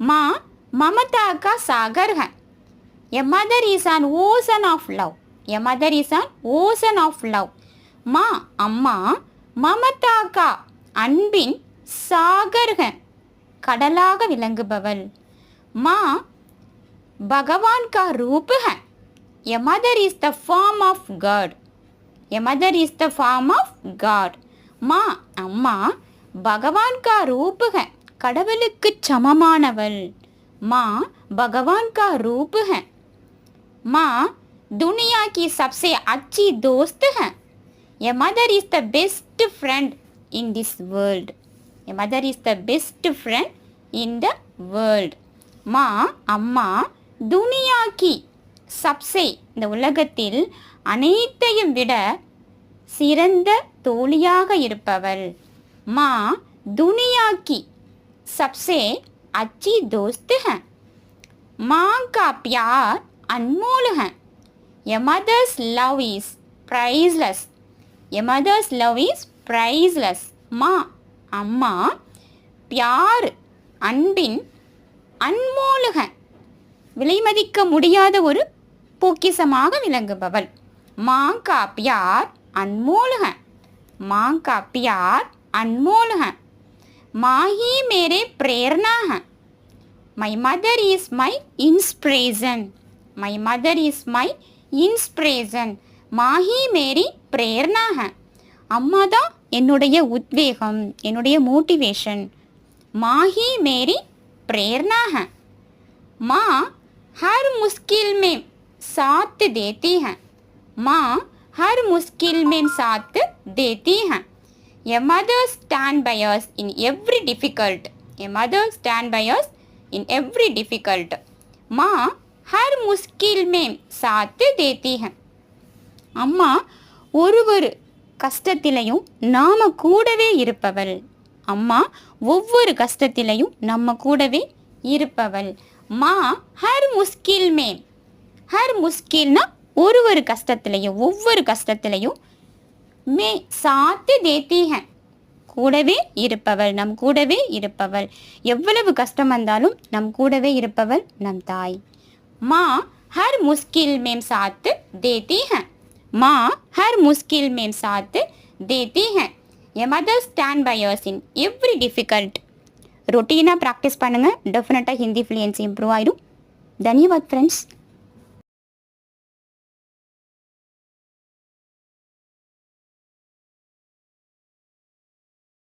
माँ ममता का सागर है. A mother is an ocean of love. A mother is an ocean of love. माँ अम्मा ममता का அன்பின் சாகர் है கடலாக விளங்குபவள். माँ भगवान का रूप है. A mother is the form of God. A mother is the form of God. माँ अम्मा भगवान का रूप है கடவுளுக்கு சமமானவள். माँ भगवान का रूप है. माँ दुनिया की सबसे अच्छी दोस्त है. A mother is the best friend in this world. A mother is the best friend in the world. माँ अम्मा दुनिया की सबसे இந்த உலகத்தில் அனைத்தையும் விட சிறந்த தோழியாக இருப்பவள். माँ दुनिया की सबसे अच्छी दोस्त है. माँ का प्यार अनमोल है. A mother's love is priceless. A mother's love is priceless. माँ अम्मा प्यार அன்பின் அன்மோல் है விலைமதிக்க முடியாத ஒரு பொக்கிசமாக விளங்குபவள். माँ का प्यार अनमोल है. माँ का प्यार अनमोल है. माँ ही मेरे प्रेरणा है. My mother is my inspiration. My mother is my inspiration. माँ ही मेरी प्रेरणा है. अम्मा தான் என்னுடைய உத்வேகம், என்னுடைய மோட்டிவேஷன். माँ ही मेरी प्रेरणा है. माँ हर मुश्किल में साथ देती है. माँ हर मुश्किल में साथ देती है. A mother stand by us in every difficult. A mother stand by us in every difficult. माँ हर मुश्किल में साथ देती है. அம்மா ஒரு கஷ்டத்திலையும் நாம கூடவே இருப்பவள். அம்மா ஒவ்வொரு கஷ்டத்திலையும் நம்ம கூடவே இருப்பவள். மா ஹர் முஸ்கில் மே ஹர் முஸ்கில்னா ஒரு கஷ்டத்திலையும் ஒவ்வொரு கஷ்டத்திலையும் மே சாத்து தேத்தி ஹே கூடவே இருப்பவள், நம் கூடவே இருப்பவள். எவ்வளவு கஷ்டம் வந்தாலும் நம் கூடவே இருப்பவள் நம் தாய். மா ஹர் முஸ்கில் மேம் சாத்து தேத்தி ஹே. மா ஹர் முஸ்கில் மேம் சாத்து தேத்தி ஹே. A mother stand by us in every difficult. ரொட்டீனாக ப்ராக்டிஸ் பண்ணுங்கள், டெஃபினட்டாக ஹிந்தி ஃப்ளூயன்சி இம்ப்ரூவ் ஆகிடும். தன்யவாத் ஃப்ரெண்ட்ஸ்.